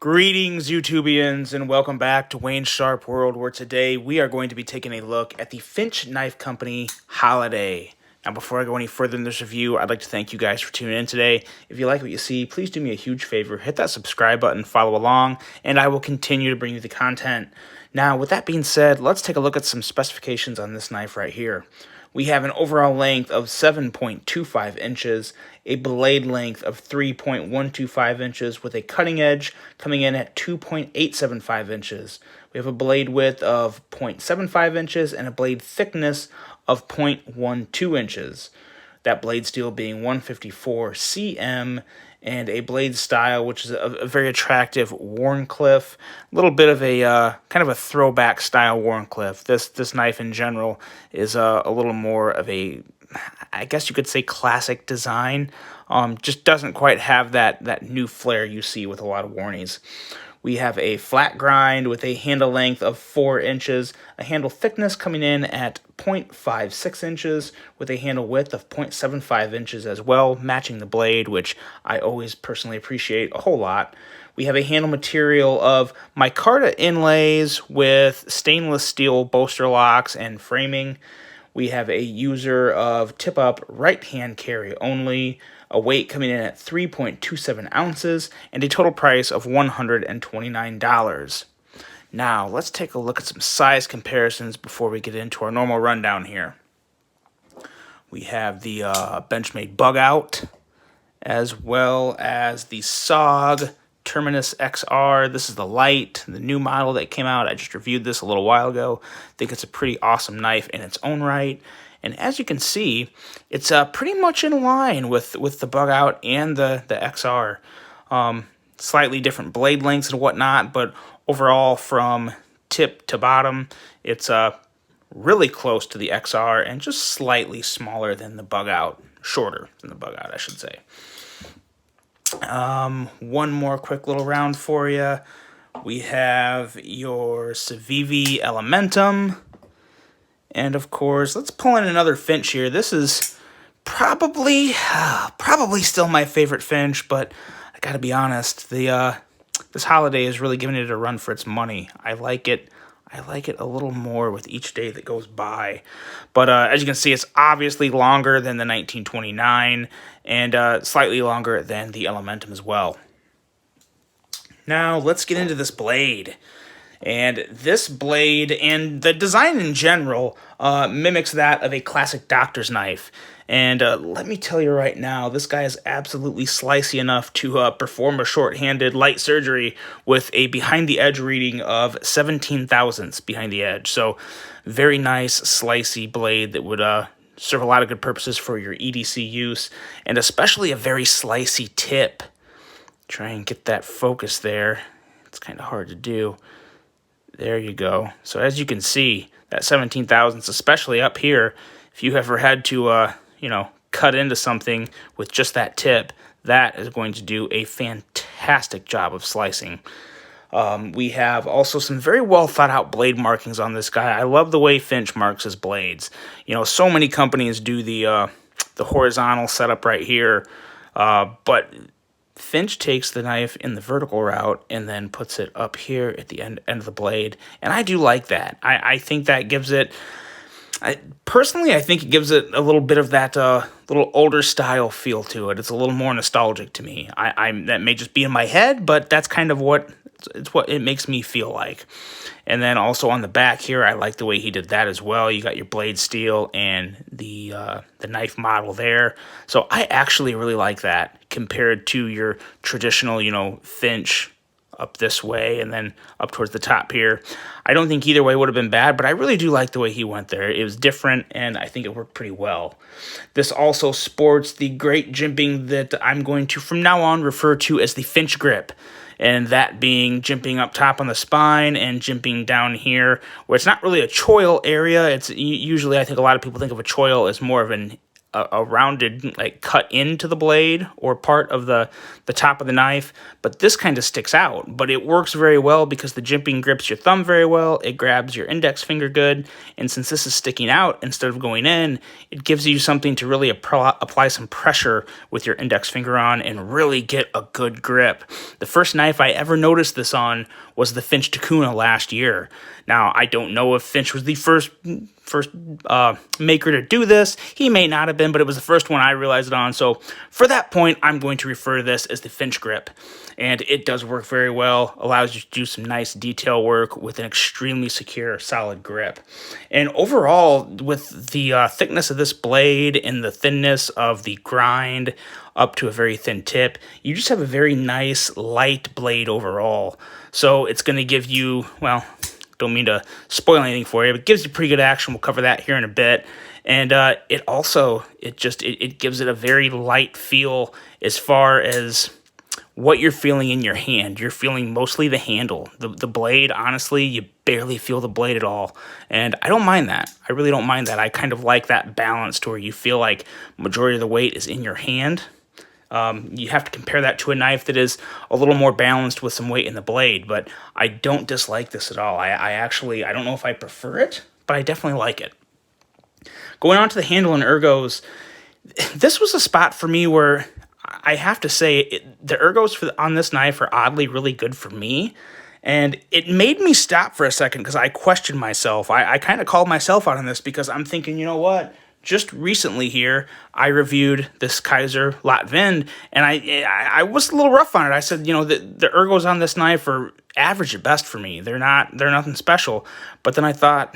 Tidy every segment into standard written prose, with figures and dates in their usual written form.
Greetings, YouTubians, and welcome back to Wayne's Sharp World, where today we are going to be taking a look at the Finch Knife Company Holliday. Now, before I go any further in this review, I'd like to thank you guys for tuning in today. If you like what you see, please do me a huge favor. Hit that subscribe button, follow along, and I will continue to bring you the content. Now, with that being said, let's take a look at some specifications on this knife right here. We have an overall length of 7.25 inches, a blade length of 3.125 inches with a cutting edge coming in at 2.875 inches. We have a blade width of 0.75 inches and a blade thickness of 0.12 inches. That blade steel being 154 cm, and a blade style which is a very attractive Wharncliffe, a little bit of a kind of a throwback style Wharncliffe. This knife in general is a little more of a, I guess you could say, classic design. Just doesn't quite have that new flair you see with a lot of Warnies. We have a flat grind with a handle length of 4 inches, a handle thickness coming in at 0.56 inches, with a handle width of 0.75 inches as well, matching the blade, which I always personally appreciate a whole lot. We have a handle material of micarta inlays with stainless steel bolster locks and framing. We have a user of tip-up right-hand carry only, a weight coming in at 3.27 ounces, and a total price of $129. Now, let's take a look at some size comparisons before we get into our normal rundown here. We have the Benchmade Bug Out, as well as the SOG Terminus XR. This is the light, the new model that came out. I just reviewed this a little while ago. I think it's a pretty awesome knife in its own right. And as you can see, it's pretty much in line with the Bug Out and the XR. Slightly different blade lengths and whatnot, but overall from tip to bottom, it's really close to the XR and just slightly smaller than the Bug Out. Shorter than the Bug Out, I should say. One more quick little round for you. We have your Civivi Elementum. And of course, let's pull in another Finch here. This is probably still my favorite Finch, but I gotta be honest, this Holliday is really giving it a run for its money. I like it a little more with each day that goes by. But as you can see, it's obviously longer than the 1929 and slightly longer than the Elementum as well. Now, let's get into this blade. And this blade and the design in general mimics that of a classic doctor's knife. And let me tell you right now, this guy is absolutely slicey enough to perform a short-handed light surgery with a behind-the-edge reading of 17 thousandths behind the edge. So very nice, slicey blade that would serve a lot of good purposes for your EDC use, and especially a very slicey tip. Try and get that focus there. It's kind of hard to do. There you go. So as you can see, that 17 thousandths, especially up here, if you ever had to, cut into something with just that tip, that is going to do a fantastic job of slicing. We have also some very well thought out blade markings on this guy. I love the way Finch marks his blades. So many companies do the horizontal setup right here, but Finch takes the knife in the vertical route and then puts it up here at the end of the blade. And I do like that. I think that gives it, personally, I think it gives it a little bit of that little older style feel to it. It's a little more nostalgic to me. That may just be in my head, but that's kind of what it makes me feel like. And then also on the back here, I like the way he did that as well. You got your blade steel and the knife model there. So I actually really like that compared to your traditional, Finch up this way and then up towards the top here. I don't think either way would have been bad, but I really do like the way he went there. It was different, and I think it worked pretty well. This also sports the great jimping that I'm going to, from now on, refer to as the Finch grip. And that being jimping up top on the spine and jimping down here, where it's not really a choil area. It's usually, I think a lot of people think of a choil as more of an a rounded like cut into the blade or part of the top of the knife, but this kind of sticks out. But it works very well because the jimping grips your thumb very well. It grabs your index finger good, and since this is sticking out instead of going in, it gives you something to really apply some pressure with your index finger on and really get a good grip. The first knife I ever noticed this on was the Finch Tacuna last year. Now, I don't know if Finch was the first maker to do this. He may not have been, but it was the first one I realized it on. So for that point, I'm going to refer to this as the Finch grip. And it does work very well, allows you to do some nice detail work with an extremely secure, solid grip. And overall, with the thickness of this blade and the thinness of the grind up to a very thin tip, you just have a very nice, light blade overall. So it's going to give you, well, don't mean to spoil anything for you, but it gives you pretty good action. We'll cover that here in a bit. And it gives it a very light feel as far as what you're feeling in your hand. You're feeling mostly the handle. The blade, honestly, you barely feel the blade at all. And I don't mind that. I really don't mind that. I kind of like that balance to where you feel like majority of the weight is in your hand. You have to compare that to a knife that is a little more balanced with some weight in the blade, but I don't dislike this at all. I don't know if I prefer it, but I definitely like it. Going on to the handle and ergos, this was a spot for me where I have to say the ergos on this knife are oddly really good for me, and it made me stop for a second because I questioned myself. I kind of called myself out on this because I'm thinking, you know what? Just recently here, I reviewed this Kaiser Lat-Wind, and I was a little rough on it. I said, you know, the ergos on this knife are average at best for me. They're nothing special. But then I thought,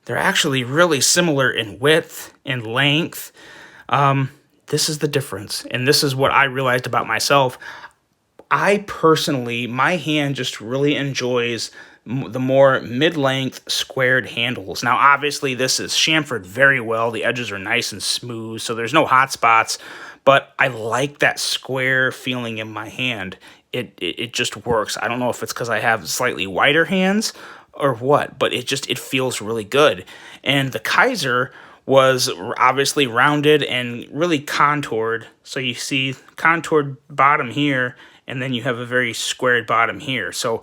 they're actually really similar in width and length. This is the difference, and this is what I realized about myself. I personally, my hand just really enjoys the more mid-length squared handles. Now, obviously, this is chamfered very well. The edges are nice and smooth, so there's no hot spots, but I like that square feeling in my hand. It just works. I don't know if it's because I have slightly wider hands or what, but it feels really good. And the Kaiser was obviously rounded and really contoured. So you see contoured bottom here, and then you have a very squared bottom here. So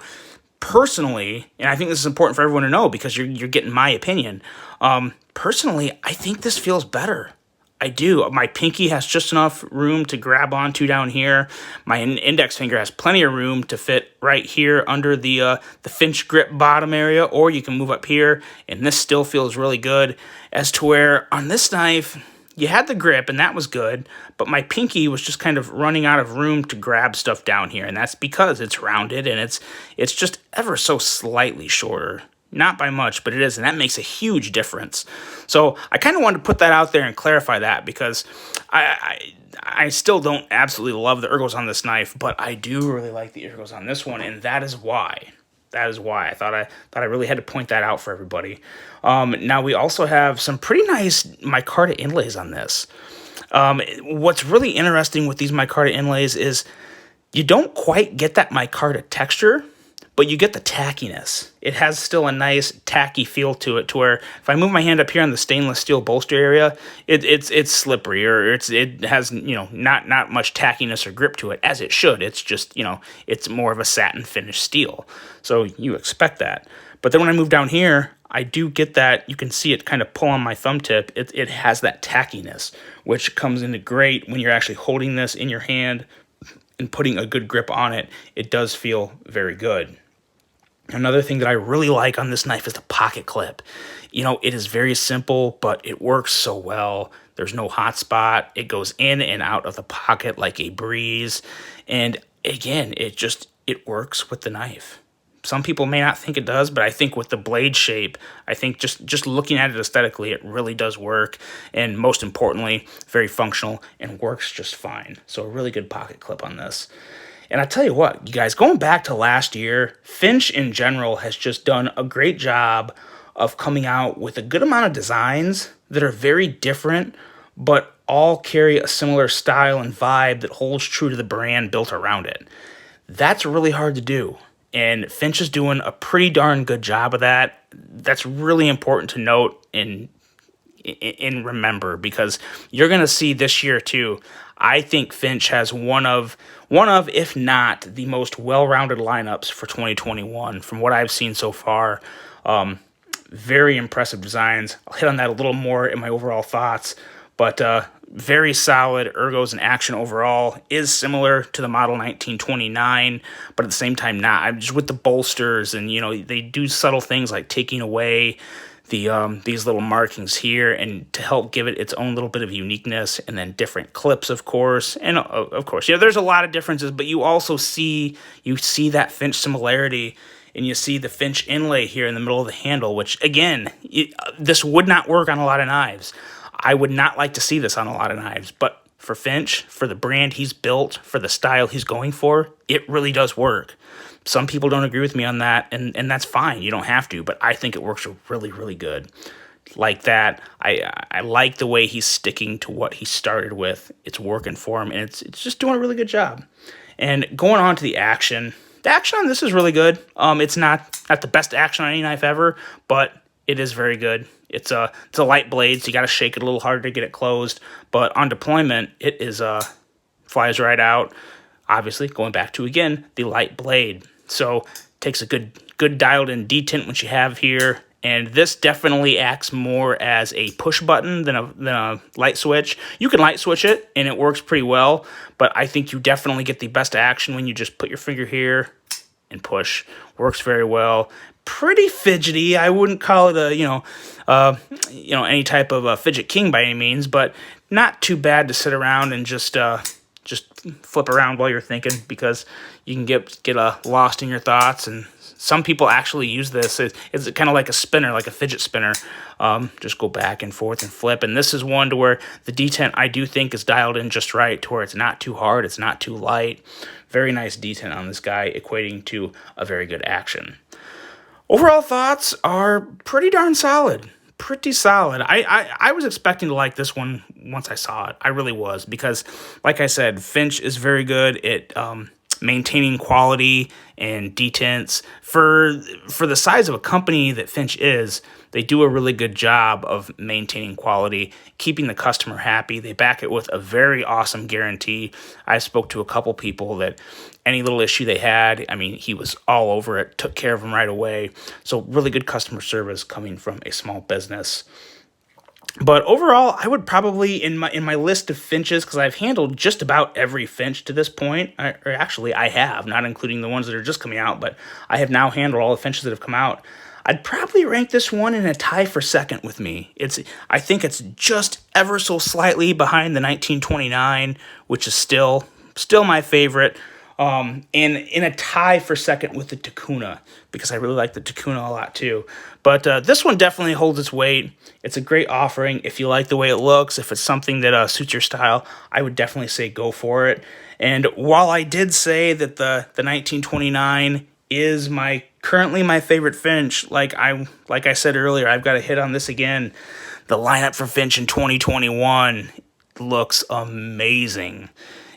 personally, and I think this is important for everyone to know because you're getting my opinion, personally, I think this feels better. I do. My pinky has just enough room to grab onto down here. My index finger has plenty of room to fit right here under the Finch grip bottom area, or you can move up here, and this still feels really good. As to where on this knife, you had the grip, and that was good, but my pinky was just kind of running out of room to grab stuff down here, and that's because it's rounded, and it's just ever so slightly shorter. Not by much, but it is, and that makes a huge difference. So I kind of wanted to put that out there and clarify that because I still don't absolutely love the ergos on this knife, but I do really like the ergos on this one, and that is why. That is why I thought I really had to point that out for everybody. Now we also have some pretty nice micarta inlays on this. What's really interesting with these micarta inlays is you don't quite get that micarta texture, but you get the tackiness. It has still a nice tacky feel to it, to where if I move my hand up here on the stainless steel bolster area, it's slippery, or it has, you know, not much tackiness or grip to it, as it should. It's just, you know, it's more of a satin finished steel, so you expect that. But then when I move down here, I do get that. You can see it kind of pull on my thumb tip. It has that tackiness, which comes into great when you're actually holding this in your hand and putting a good grip on it. It does feel very good. Another thing that I really like on this knife is the pocket clip. You know, it is very simple, but it works so well. There's no hot spot. It goes in and out of the pocket like a breeze. And again, it works with the knife. Some people may not think it does, but I think with the blade shape, I think just looking at it aesthetically, it really does work. And most importantly, very functional and works just fine. So a really good pocket clip on this. And I tell you what, you guys, going back to last year, Finch in general has just done a great job of coming out with a good amount of designs that are very different, but all carry a similar style and vibe that holds true to the brand built around it. That's really hard to do, and Finch is doing a pretty darn good job of that. That's really important to note in and remember, because you're going to see this year too. I think Finch has one of, if not the most well-rounded lineups for 2021 from what I've seen so far. Very impressive designs. I'll hit on that a little more in my overall thoughts, but very solid ergos and action overall. Is similar to the model 1929, but at the same time not. I'm just with the bolsters, and they do subtle things like taking away the these little markings here, and to help give it its own little bit of uniqueness, and then different clips, of course. And of course, there's a lot of differences, but you also see that Finch similarity, and you see the Finch inlay here in the middle of the handle, which again, this would not work on a lot of knives. I would not like to see this on a lot of knives, but for Finch, for the brand he's built, for the style he's going for, it really does work. Some people don't agree with me on that, and that's fine. You don't have to, but I think it works really, really good. Like that, I like the way he's sticking to what he started with. It's working for him, and it's just doing a really good job. And going on to the action on this is really good. It's not the best action on any knife ever, but it is very good. It's a light blade, so you got to shake it a little harder to get it closed. But on deployment, it is flies right out. Obviously, going back to again the light blade, so takes a good dialed in detent which you have here. And this definitely acts more as a push button than a light switch. You can light switch it, and it works pretty well. But I think you definitely get the best action when you just put your finger here and push. Works very well. Pretty fidgety. I wouldn't call it any type of a fidget king by any means, but not too bad to sit around and just flip around while you're thinking, because you can get lost in your thoughts. And some people actually use this. It's kind of like a spinner, like a fidget spinner. Just go back and forth and flip. And this is one to where the detent I do think is dialed in just right, to where it's not too hard, it's not too light. Very nice detent on this guy, equating to a very good action. Overall thoughts are pretty darn solid. Pretty solid. I was expecting to like this one once I saw it. I really was, because, like I said, Finch is very good at maintaining quality and detents. For the size of a company that Finch is, they do a really good job of maintaining quality, keeping the customer happy. They back it with a very awesome guarantee. I spoke to a couple people that any little issue they had, he was all over it, took care of them right away. So really good customer service coming from a small business. But overall, I would probably, in my list of Finches, because I've handled just about every Finch to this point, or actually I have, not including the ones that are just coming out, but I have now handled all the Finches that have come out. I'd probably rank this one in a tie for second with me. I think it's just ever so slightly behind the 1929, which is still my favorite. And in a tie for second with the Takuna, because I really like the Takuna a lot too. But this one definitely holds its weight. It's a great offering. If you like the way it looks, if it's something that suits your style, I would definitely say go for it. And while I did say that the 1929 is currently my favorite Finch, like I said earlier, I've got to hit on this again. The lineup for Finch in 2021 looks amazing.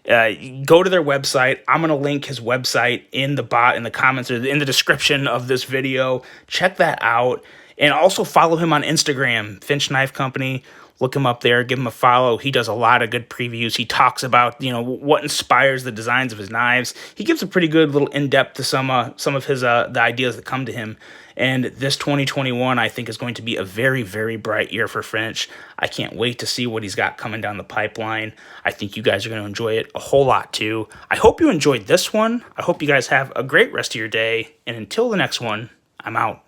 Go to their website. I'm going to link his website in the comments, or in the description of this video. Check that out. And also follow him on Instagram, Finch Knife Company. Look him up there. Give him a follow. He does a lot of good previews. He talks about, what inspires the designs of his knives. He gives a pretty good little in-depth to some of his the ideas that come to him. And this 2021, I think, is going to be a very, very bright year for Finch. I can't wait to see what he's got coming down the pipeline. I think you guys are going to enjoy it a whole lot, too. I hope you enjoyed this one. I hope you guys have a great rest of your day. And until the next one, I'm out.